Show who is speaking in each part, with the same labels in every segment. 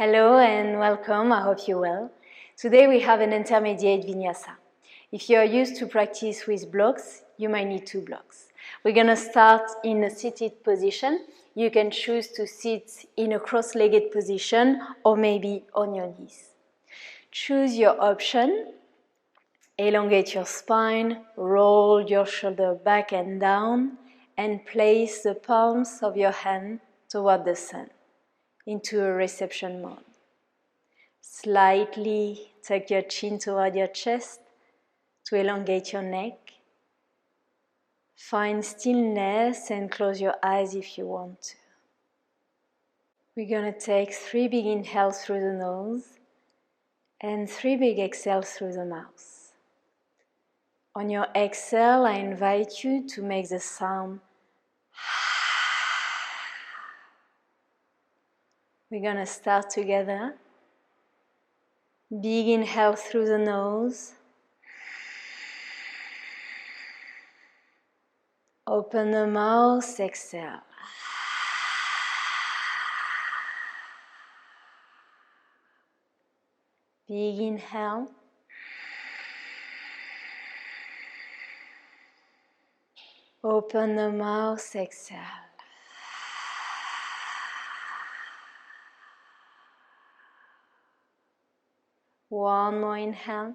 Speaker 1: Hello and welcome, I hope you're well. Today we have an intermediate vinyasa. If you are used to practice with blocks, you might need 2 blocks. We're going to start in a seated position. You can choose to sit in a cross-legged position or maybe on your knees. Choose your option. Elongate your spine, roll your shoulder back and down, and place the palms of your hand toward the sun into a reception mode. Slightly tuck your chin toward your chest to elongate your neck. Find stillness and close your eyes if you want to. We're going to take 3 big inhales through the nose and 3 big exhales through the mouth. On your exhale, I invite you to make the sound. We're going to start together. Big inhale through the nose. Open the mouth, exhale. Big inhale. Open the mouth, exhale. One more inhale.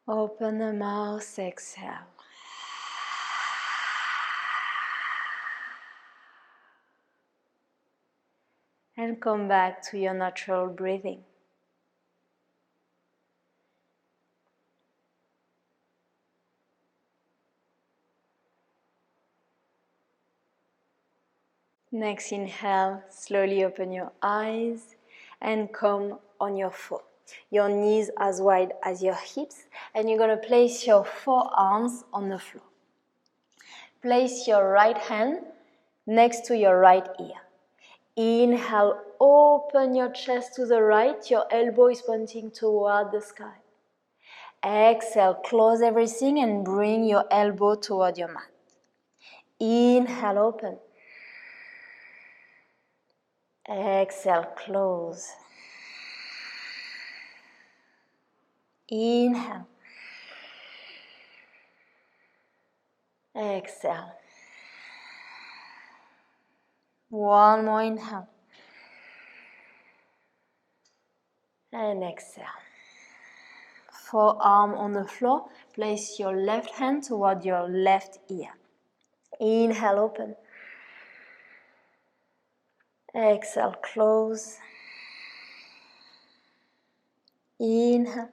Speaker 1: Open the mouth, exhale. And come back to your natural breathing. Next inhale, slowly open your eyes and come on your foot. Your knees as wide as your hips, and you're going to place your forearms on the floor. Place your right hand next to your right ear. Inhale, open your chest to the right, your elbow is pointing toward the sky. Exhale, close everything and bring your elbow toward your mat. Inhale, open. Exhale, close. Inhale. Exhale. One more inhale. And exhale. Forearm on the floor. Place your left hand toward your left ear. Inhale, open. Exhale, close. Inhale.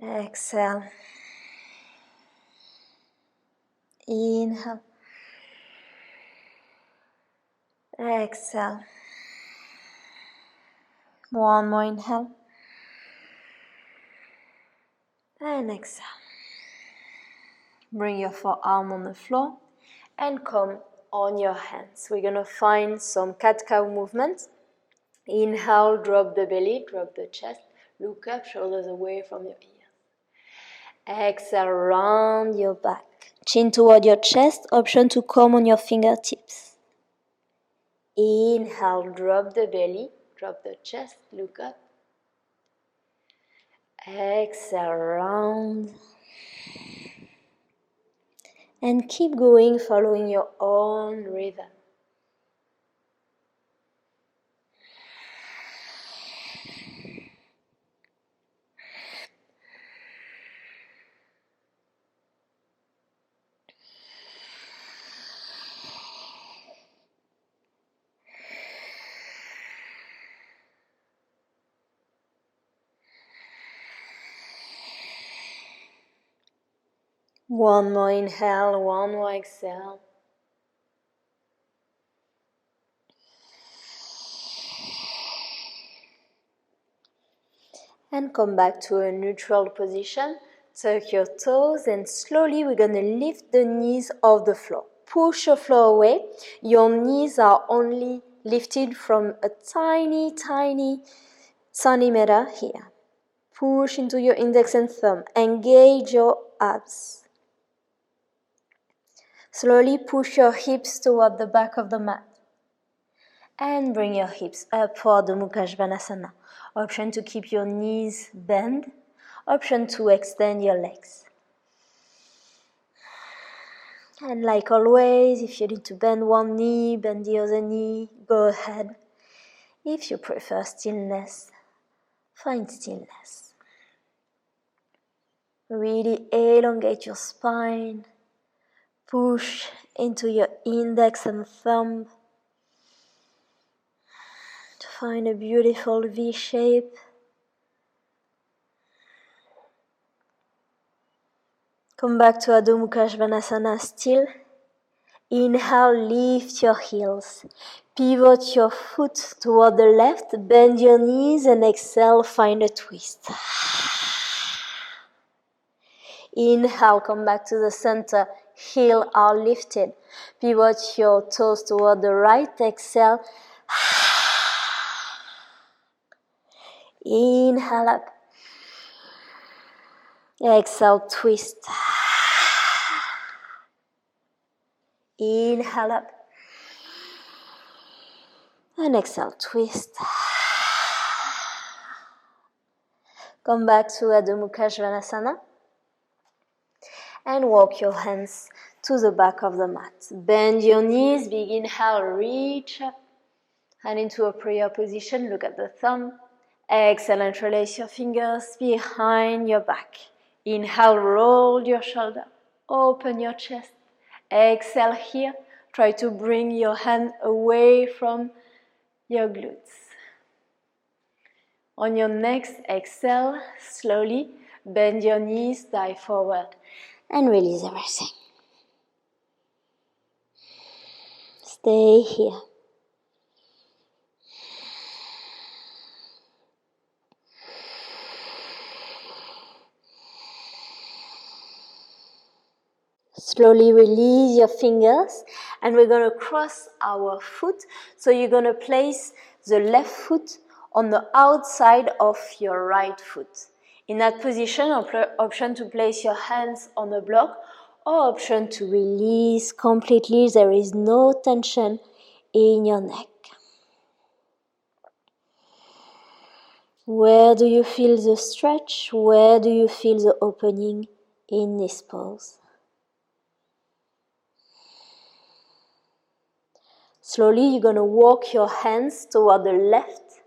Speaker 1: Exhale. Inhale. Exhale. One more inhale. And exhale. Bring your forearm on the floor and come on your hands. We're going to find some cat-cow movement. Inhale, drop the belly, drop the chest. Look up, shoulders away from your ears. Exhale, round your back. Chin toward your chest, option to come on your fingertips. Inhale, drop the belly, drop the chest, look up. Exhale, round. And keep going, following your own rhythm. One more inhale, one more exhale. And come back to a neutral position. Tuck your toes and slowly we're going to lift the knees off the floor. Push your floor away. Your knees are only lifted from a tiny, tiny centimeter here. Push into your index and thumb. Engage your abs. Slowly push your hips toward the back of the mat. And bring your hips up for Adho Mukha Svanasana. Option to keep your knees bent. Option to extend your legs. And like always, if you need to bend one knee, bend the other knee, go ahead. If you prefer stillness, find stillness. Really elongate your spine. Push into your index and thumb to find a beautiful V shape. Come back to Adho Mukha Svanasana still. Inhale, lift your heels. Pivot your foot toward the left, bend your knees and exhale, find a twist. Inhale, come back to the center, heels are lifted. Pivot your toes toward the right, exhale. Inhale up. Exhale, twist. Inhale up. And exhale, twist. Come back to Adho Mukha Svanasana. And walk your hands to the back of the mat. Bend your knees, big inhale, reach up. And into a prayer position, look at the thumb. Exhale, interlace your fingers behind your back. Inhale, roll your shoulder, open your chest. Exhale here, try to bring your hand away from your glutes. On your next exhale, slowly bend your knees, dive forward. And release everything. Stay here. Slowly release your fingers and we're going to cross our foot. So you're going to place the left foot on the outside of your right foot. In that position, option to place your hands on the block or option to release completely. There is no tension in your neck. Where do you feel the stretch? Where do you feel the opening in this pose? Slowly, you're going to walk your hands toward the left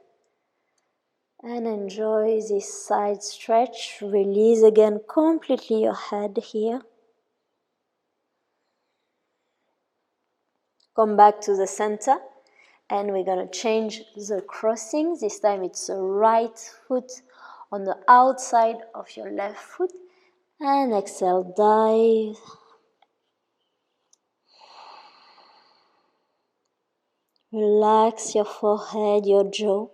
Speaker 1: and enjoy this side stretch. Release again completely your head here. Come back to the center and we're going to change the crossing. This time it's the right foot on the outside of your left foot. And exhale, dive. Relax your forehead, your jaw.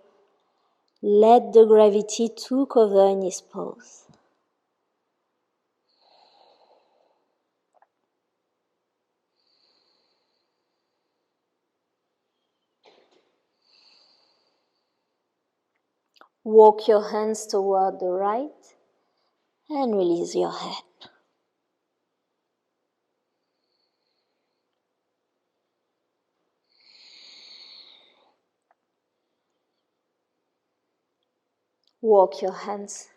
Speaker 1: Let the gravity take over in this pose. Walk your hands toward the right and release your head. Walk your hands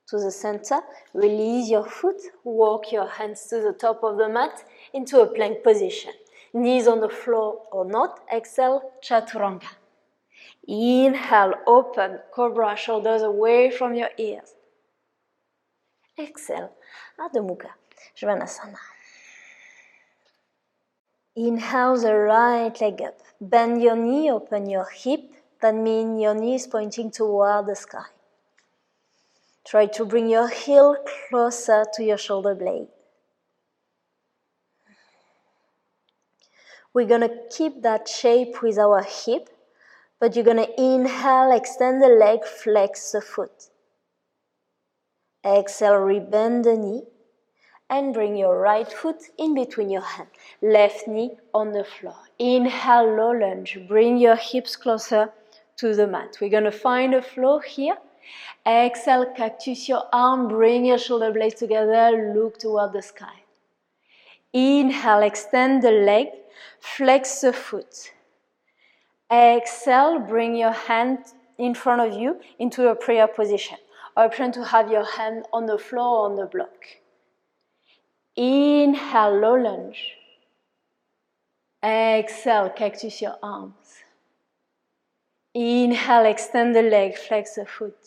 Speaker 1: to the center, release your foot, walk your hands to the top of the mat into a plank position. Knees on the floor or not, exhale, Chaturanga. Inhale, open, Cobra, shoulders away from your ears. Exhale, Adho Mukha Svanasana. Inhale the right leg up. Bend your knee, open your hip. That means your knee is pointing toward the sky. Try to bring your heel closer to your shoulder blade. We're going to keep that shape with our hip, but you're going to inhale, extend the leg, flex the foot. Exhale, rebend the knee, and bring your right foot in between your hands. Left knee on the floor. Inhale, low lunge. Bring your hips closer to the mat. We're going to find a flow here. Exhale, cactus your arm. Bring your shoulder blades together. Look toward the sky. Inhale, extend the leg, flex the foot. Exhale, bring your hand in front of you into a prayer position. Option to have your hand on the floor or on the block. Inhale, low lunge. Exhale, cactus your arms. Inhale, extend the leg, flex the foot.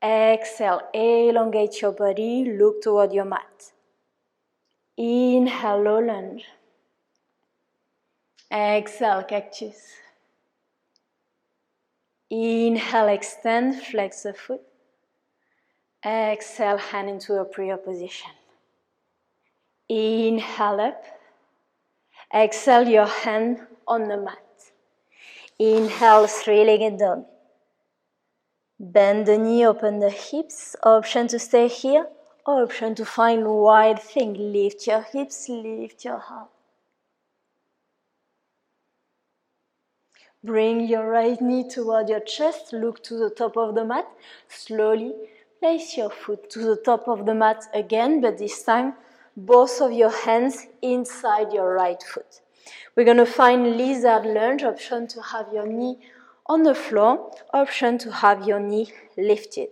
Speaker 1: Exhale, elongate your body, look toward your mat. Inhale, low lunge. Exhale, cactus. Inhale, extend, flex the foot. Exhale, hand into a prayer position. Inhale up. Exhale, your hand on the mat. Inhale, three-legged dog. Bend the knee, open the hips. Option to stay here, or option to find wide thing. Lift your hips, lift your heart. Bring your right knee toward your chest, look to the top of the mat. Slowly place your foot to the top of the mat again, but this time both of your hands inside your right foot. We're going to find lizard lunge, option to have your knee on the floor, option to have your knee lifted.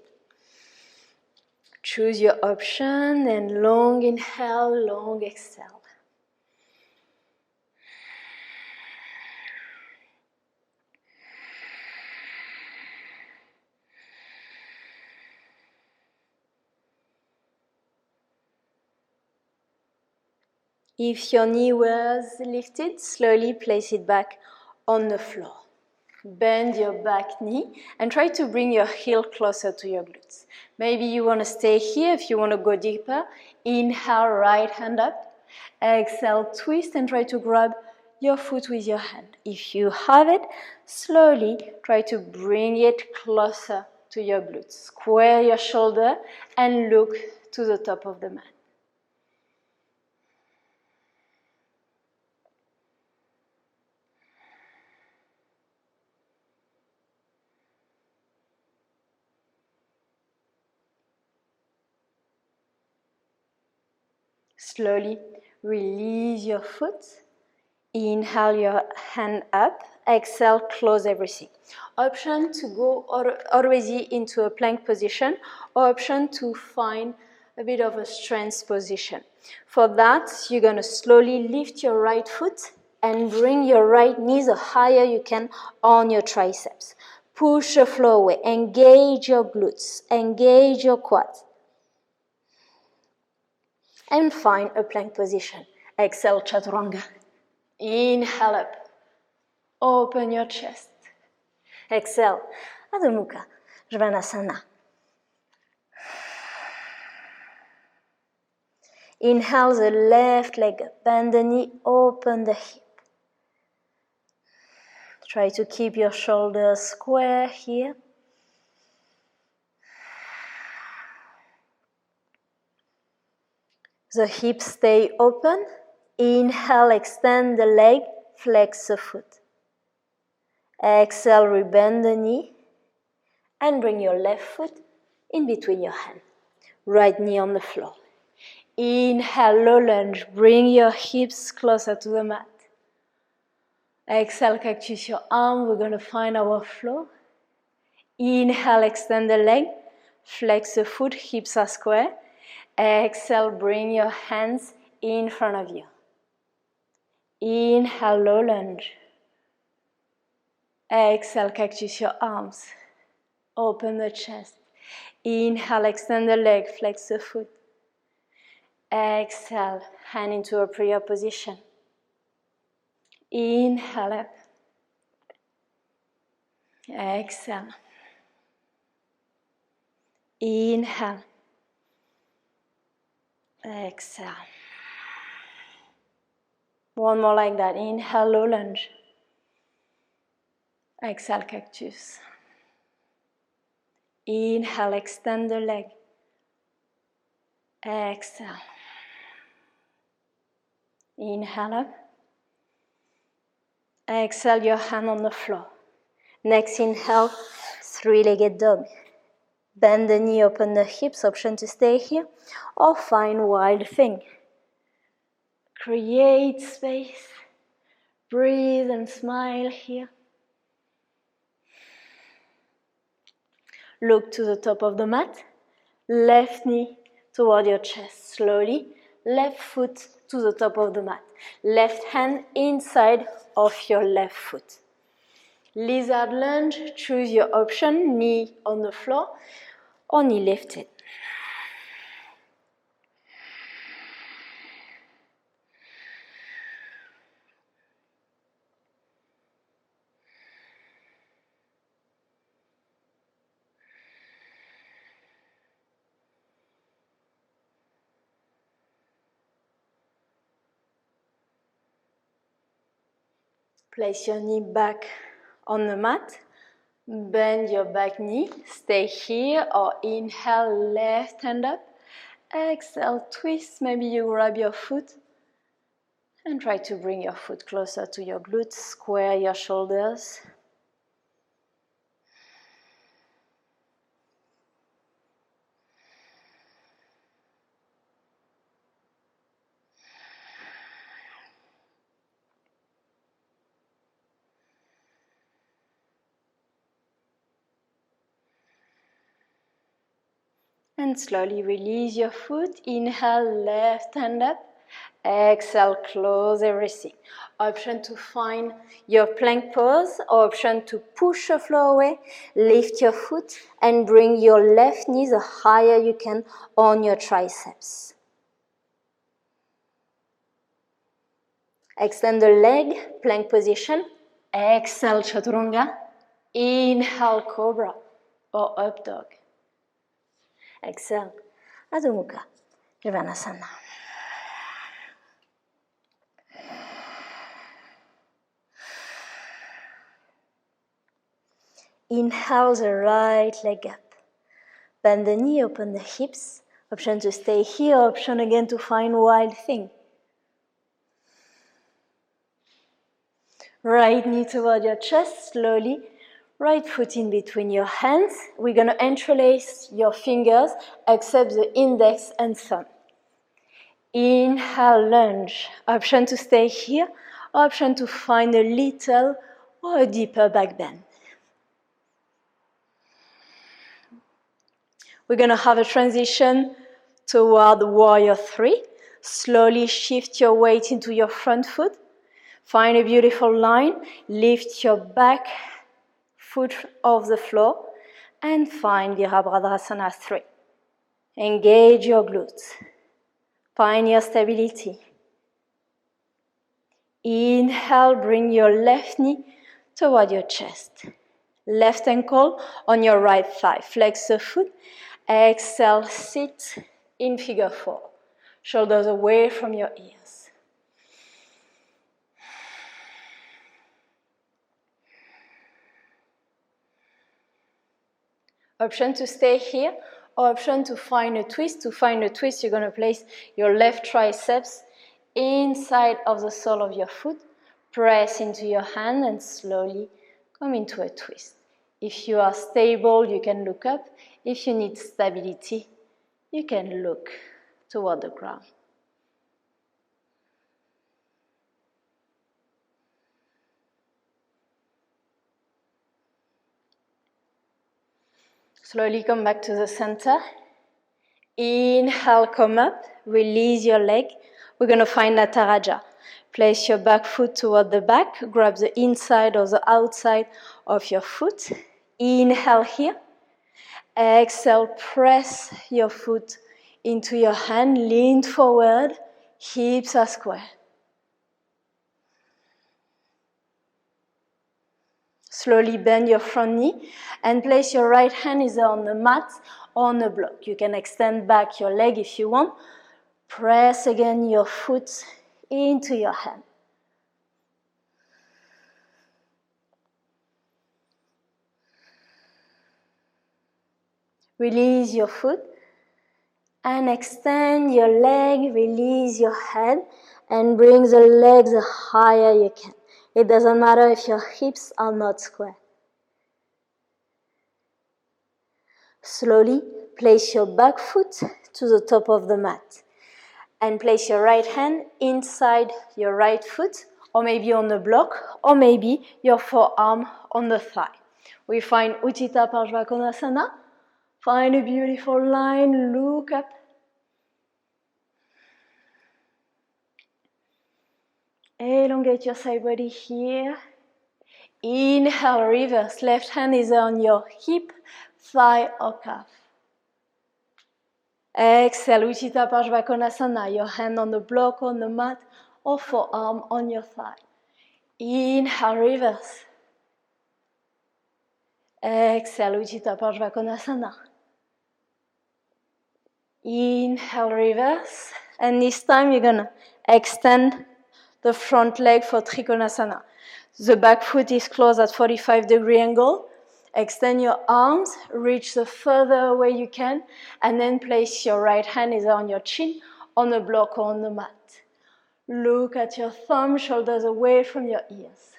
Speaker 1: Choose your option and long inhale, long exhale. If your knee was lifted, slowly place it back on the floor. Bend your back knee and try to bring your heel closer to your glutes. Maybe you want to stay here if you want to go deeper. Inhale, right hand up. Exhale, twist and try to grab your foot with your hand. If you have it, slowly try to bring it closer to your glutes. Square your shoulder and look to the top of the mat. Slowly release your foot. Inhale your hand up. Exhale, close everything. Option to go already into a plank position, or option to find a bit of a strength position. For that, you're going to slowly lift your right foot and bring your right knee the higher you can on your triceps. Push the floor away. Engage your glutes. Engage your quads. And find a plank position. Exhale, chaturanga. Inhale up. Open your chest. Exhale, Adho Mukha, Svanasana. Inhale the left leg up. Bend the knee, open the hip. Try to keep your shoulders square here. The hips stay open. Inhale, extend the leg, flex the foot. Exhale, rebend the knee and bring your left foot in between your hands. Right knee on the floor. Inhale, low lunge. Bring your hips closer to the mat. Exhale, cactus your arm. We're going to find our flow. Inhale, extend the leg. Flex the foot, hips are square. Exhale, bring your hands in front of you. Inhale, low lunge. Exhale, cactus your arms. Open the chest. Inhale, extend the leg, flex the foot. Exhale, hand into a prayer position. Inhale up. Exhale. Inhale. Exhale. One more like that. Inhale, low lunge. Exhale, cactus. Inhale, extend the leg. Exhale. Inhale up. Exhale, your hand on the floor. Next inhale, three-legged dog. Bend the knee, open the hips, option to stay here, or find wild thing. Create space. Breathe and smile here. Look to the top of the mat. Left knee toward your chest. Slowly. Left foot to the top of the mat. Left hand inside of your left foot. Lizard lunge. Choose your option. Knee on the floor or knee lifted. Place your knee back on the mat. Bend your back knee. Stay here or inhale, left hand up. Exhale, twist. Maybe you grab your foot and try to bring your foot closer to your glutes. Square your shoulders. And slowly release your foot. Inhale, left hand up. Exhale, close everything. Option to find your plank pose, or option to push the floor away. Lift your foot and bring your left knee the higher you can on your triceps. Extend the leg, plank position. Exhale, chaturanga. Inhale, cobra or up dog. Exhale, Adho Mukha, Trikonasana. Inhale the right leg up. Bend the knee, open the hips. Option to stay here, option again to find wild thing. Right knee toward your chest, slowly. Right foot in between your hands. We're going to interlace your fingers except the index and thumb. Inhale, lunge. Option to stay here, option to find a little or a deeper back bend. We're going to have a transition toward warrior 3. Slowly shift your weight into your front foot. Find a beautiful line. Lift your back foot off the floor and find Virabhadrasana 3. Engage your glutes. Find your stability. Inhale, bring your left knee toward your chest. Left ankle on your right thigh. Flex the foot. Exhale, sit in figure 4. Shoulders away from your ears. Option to stay here, or option to find a twist. To find a twist, you're going to place your left triceps inside of the sole of your foot. Press into your hand and slowly come into a twist. If you are stable, you can look up. If you need stability, you can look toward the ground. Slowly come back to the center. Inhale, come up. Release your leg. We're going to find Nataraja. Place your back foot toward the back. Grab the inside or the outside of your foot. Inhale here. Exhale, press your foot into your hand. Lean forward. Hips are square. Slowly bend your front knee and place your right hand either on the mat or on the block. You can extend back your leg if you want. Press again your foot into your hand. Release your foot and extend your leg. Release your head and bring the legs the higher you can. It doesn't matter if your hips are not square. Slowly place your back foot to the top of the mat. And place your right hand inside your right foot, or maybe on the block, or maybe your forearm on the thigh. We find Utthita Parshvakonasana. Find a beautiful line, look up. Elongate your side body here. Inhale, reverse. Left hand is on your hip, thigh or calf. Exhale, Utthita Parshvakonasana. Your hand on the block, on the mat, or forearm on your thigh. Inhale, reverse. Exhale, Utthita Parshvakonasana. Inhale, reverse. And this time you're going to extend the front leg for Trikonasana. The back foot is closed at 45-degree angle. Extend your arms, reach the further away you can, and then place your right hand either on your chin, on the block, or on the mat. Look at your thumb, shoulders away from your ears.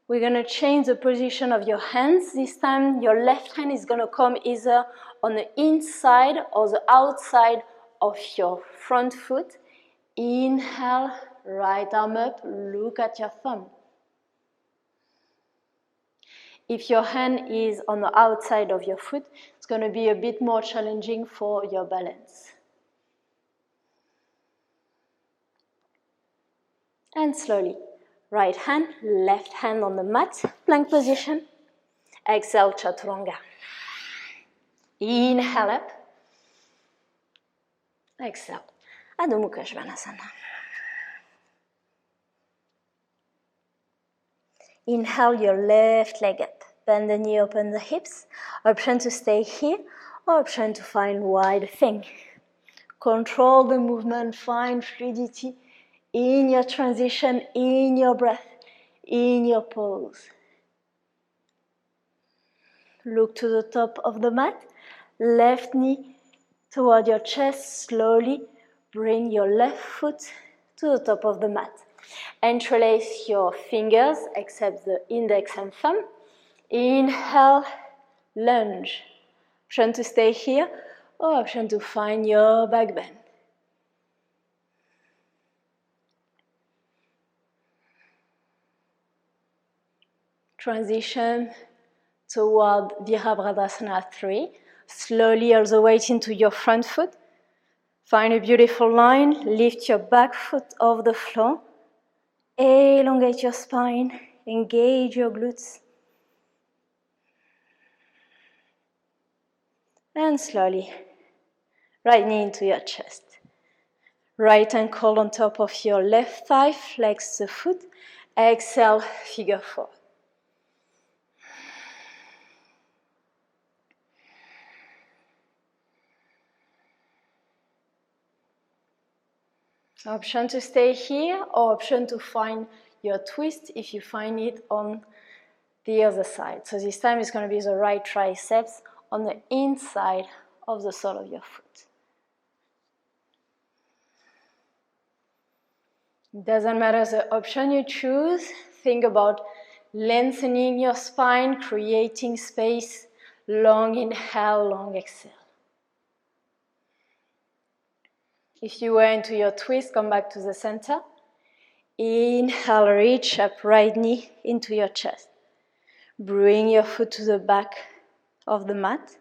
Speaker 1: We're going to change the position of your hands. This time, your left hand is going to come either on the inside or the outside of your front foot. Inhale, right arm up, look at your thumb. If your hand is on the outside of your foot, it's going to be a bit more challenging for your balance. And slowly. Right hand, left hand on the mat, plank position. Exhale, Chaturanga. Inhale up. Exhale, Adho Mukha Svanasana. Inhale your left leg up. Bend the knee, open the hips. Option to stay here, or option to find wide thing. Control the movement, find fluidity in your transition, in your breath, in your pose. Look to the top of the mat, left knee toward your chest, slowly bring your left foot to the top of the mat. Interlace your fingers, except the index and thumb. Inhale, lunge. Option to stay here, or option to find your back bend. Transition toward Virabhadasana 3. Slowly all the weight into your front foot. Find a beautiful line. Lift your back foot off the floor. Elongate your spine. Engage your glutes. And slowly, right knee into your chest. Right ankle on top of your left thigh. Flex the foot. Exhale, figure four. Option to stay here, or option to find your twist if you find it on the other side. So this time it's going to be the right triceps on the inside of the sole of your foot. It doesn't matter the option you choose. Think about lengthening your spine, creating space. Long inhale, long exhale. If you were into your twist, come back to the center. Inhale, reach up, right knee into your chest. Bring your foot to the back of the mat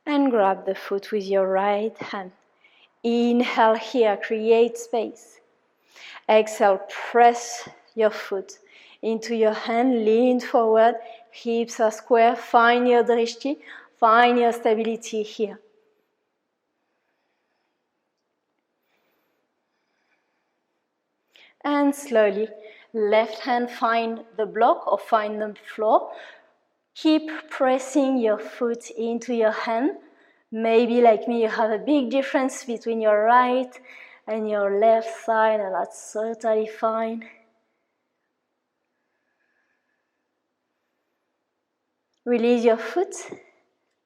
Speaker 1: and grab the foot with your right hand. Inhale here, create space. Exhale, press your foot into your hand, lean forward, hips are square, find your drishti, find your stability here. And slowly, left hand find the block or find the floor. Keep pressing your foot into your hand. Maybe like me, you have a big difference between your right and your left side, and that's totally fine. Release your foot.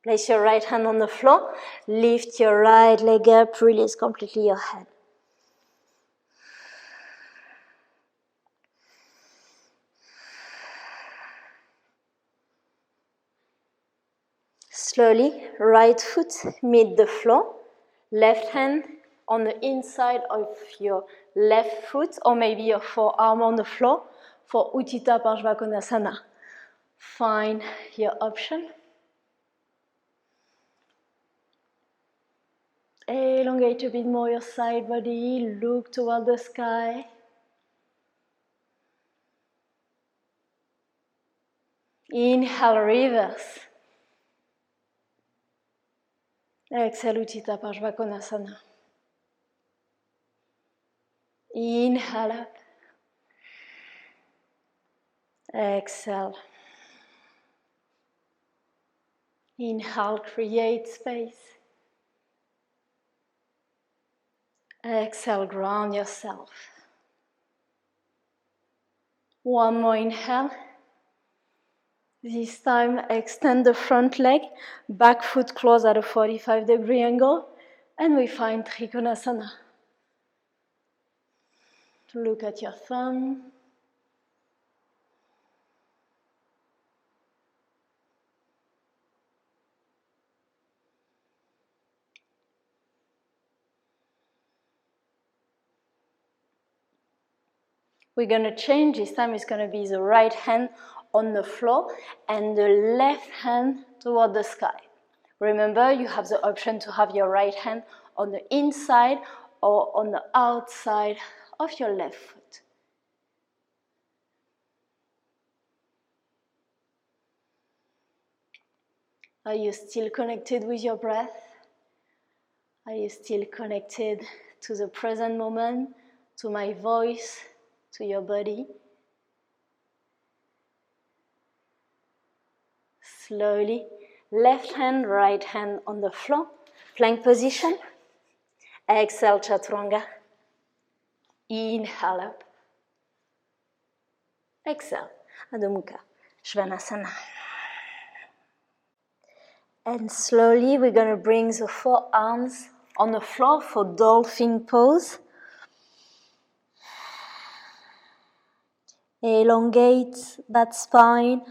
Speaker 1: Place your right hand on the floor. Lift your right leg up. Release completely your head. Slowly, right foot meet the floor, left hand on the inside of your left foot, or maybe your forearm on the floor for Utthita Parshvakonasana. Find your option. Elongate a bit more your side body, look toward the sky. Inhale, reverse. Exhale, Utthita Parshvakonasana. Inhale up. Exhale. Inhale, create space. Exhale, ground yourself. One more inhale. This time, extend the front leg, back foot close at a 45-degree angle, and we find Trikonasana. Look at your thumb. We're going to change. This time it's going to be the right hand on the floor and the left hand toward the sky. Remember, you have the option to have your right hand on the inside or on the outside of your left foot. Are you still connected with your breath? Are you still connected to the present moment, to my voice, to your body? Slowly, left hand, right hand on the floor, plank position. Exhale, Chaturanga. Inhale up. Exhale, Adho Mukha Svanasana. And slowly we're going to bring the forearms on the floor for dolphin pose. Elongate that spine,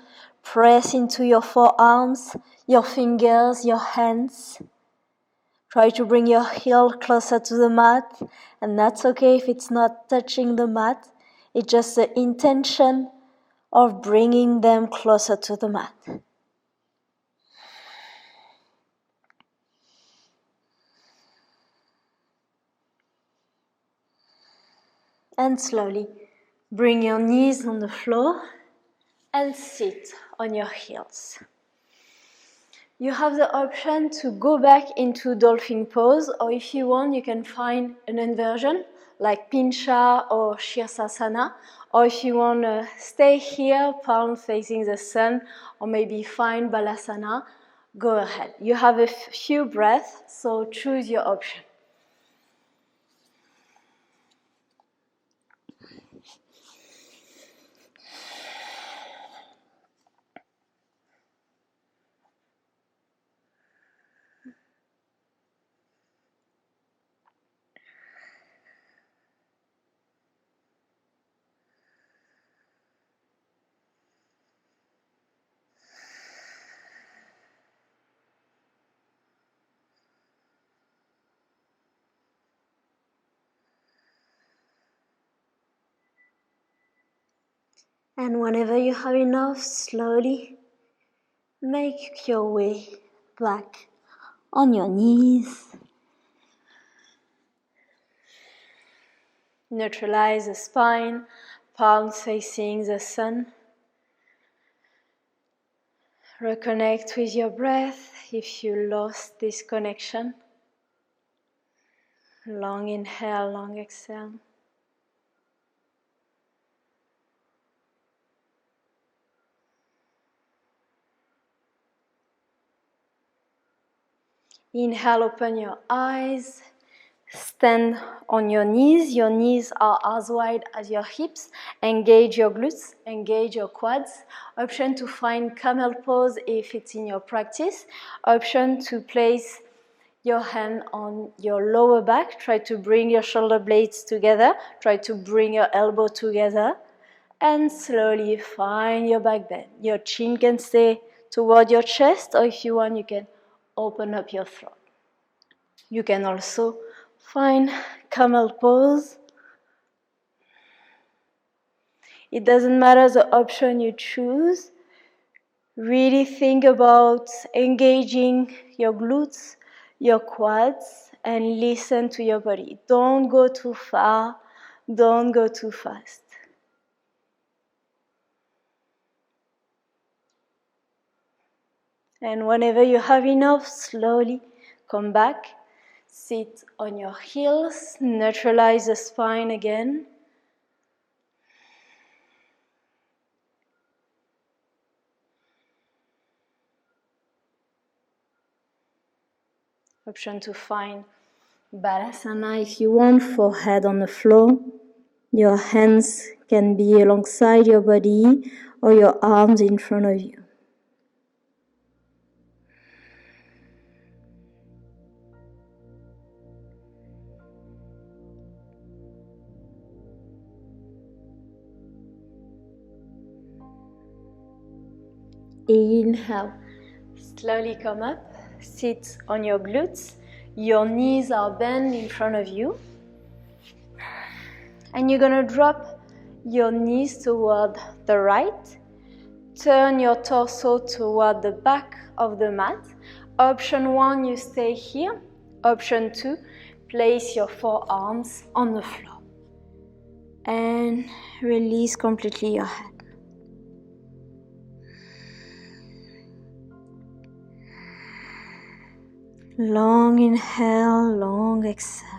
Speaker 1: press into your forearms, your fingers, your hands. Try to bring your heel closer to the mat, and that's okay if it's not touching the mat. It's just the intention of bringing them closer to the mat. And slowly bring your knees on the floor and sit on your heels. You have the option to go back into dolphin pose, or if you want, you can find an inversion like Pincha or Shirsasana, or if you want to stay here, palm facing the sun, or maybe find Balasana, go ahead. You have a few breaths, so choose your option. And whenever you have enough, slowly make your way back on your knees. Neutralize the spine, palms facing the sun. Reconnect with your breath if you lost this connection. Long inhale, long exhale. Inhale, open your eyes. Stand on your knees. Your knees are as wide as your hips. Engage your glutes, engage your quads. Option to find camel pose if it's in your practice. Option to place your hand on your lower back. Try to bring your shoulder blades together. Try to bring your elbow together. And slowly find your back bend. Your chin can stay toward your chest, or if you want, you can open up your throat. You can also find camel pose. It doesn't matter the option you choose. Really think about engaging your glutes, your quads, and listen to your body. Don't go too far, don't go too fast. And whenever you have enough, slowly come back, sit on your heels, neutralize the spine again. Option to find Balasana if you want, forehead on the floor. Your hands can be alongside your body or your arms in front of you. Inhale, slowly come up, sit on your glutes. Your knees are bent in front of you. And you're gonna drop your knees toward the right. Turn your torso toward the back of the mat. Option 1, you stay here. Option 2, place your forearms on the floor. And release completely your head. Long inhale, long exhale.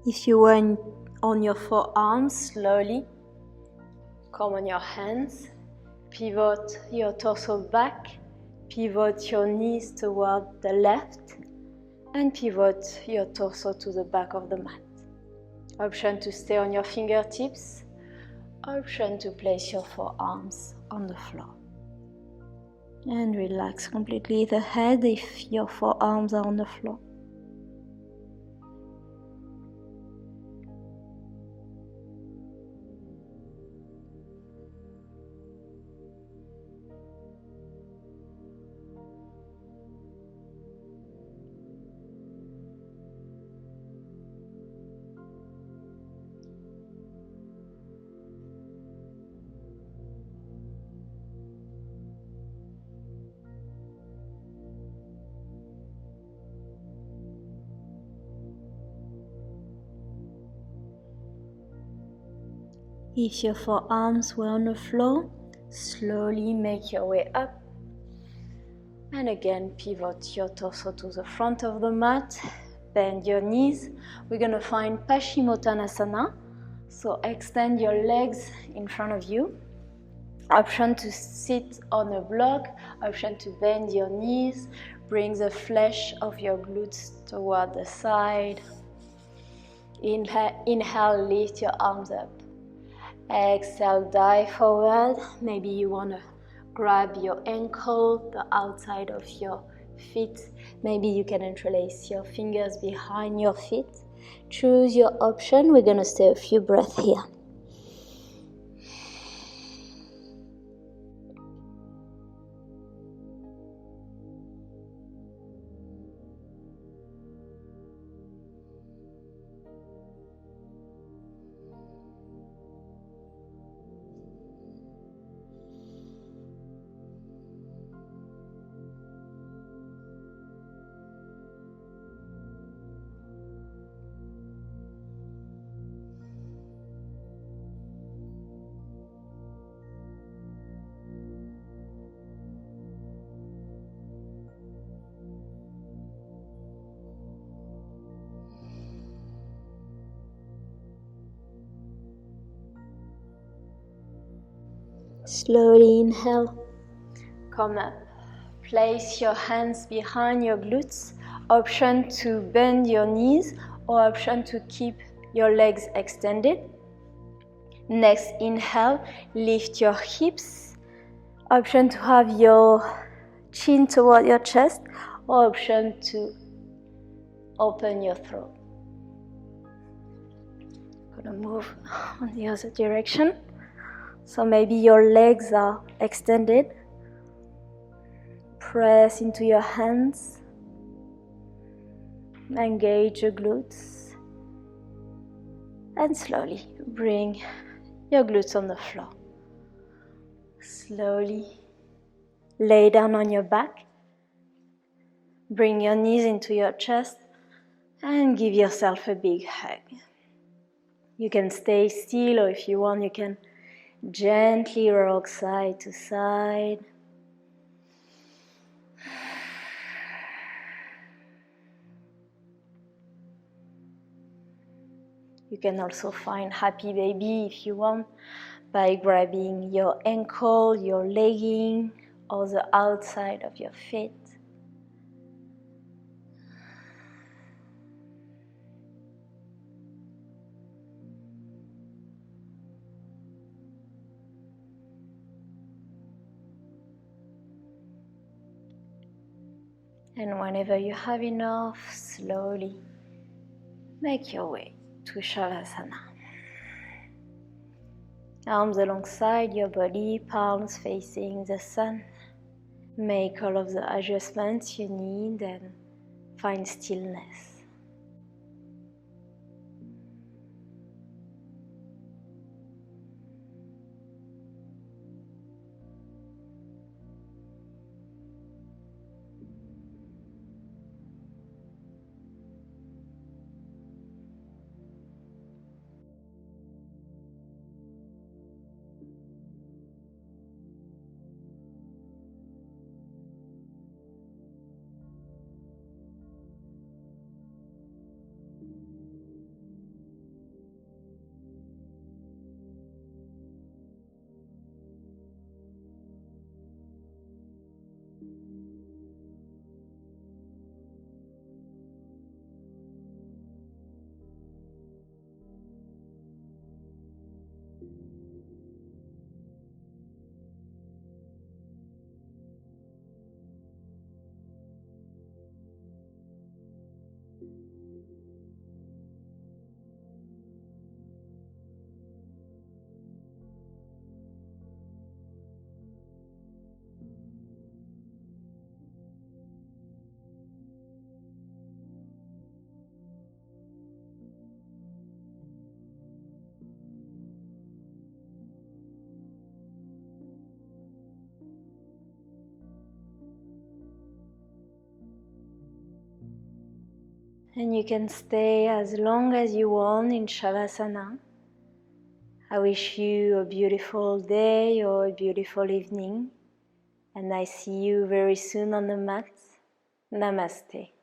Speaker 1: If you were on your forearms, slowly come on your hands, pivot your torso back, pivot your knees toward the left, and pivot your torso to the back of the mat. Option to stay on your fingertips, option to place your forearms on the floor. And relax completely the head if your forearms are on the floor. If your forearms were on the floor, slowly make your way up. And again, pivot your torso to the front of the mat. Bend your knees. We're going to find Paschimottanasana. So extend your legs in front of you. Option to sit on a block. Option to bend your knees. Bring the flesh of your glutes toward the side. Inhale, lift your arms up. Exhale, dive forward. Maybe you want to grab your ankle, the outside of your feet. Maybe you can interlace your fingers behind your feet. Choose your option. We're going to stay a few breaths here. Slowly inhale, come up, Place your hands behind your glutes. Option to bend your knees or option to keep your legs extended. Next inhale, lift your hips. Option to have your chin toward your chest or option to open your throat. Gonna move on the other direction. So maybe your legs are extended. Press into your hands. Engage your glutes. And slowly bring your glutes on the floor. Slowly lay down on your back. Bring your knees into your chest and give yourself a big hug. You can stay still, or if you want, you can gently rock side to side. You can also find happy baby if you want by grabbing your ankle, your legging, or the outside of your feet. And whenever you have enough, slowly make your way to Shavasana. Arms alongside your body, palms facing the sun. Make all of the adjustments you need and find stillness. And you can stay as long as you want in Shavasana. I wish you a beautiful day or a beautiful evening, and I see you very soon on the mat. Namaste.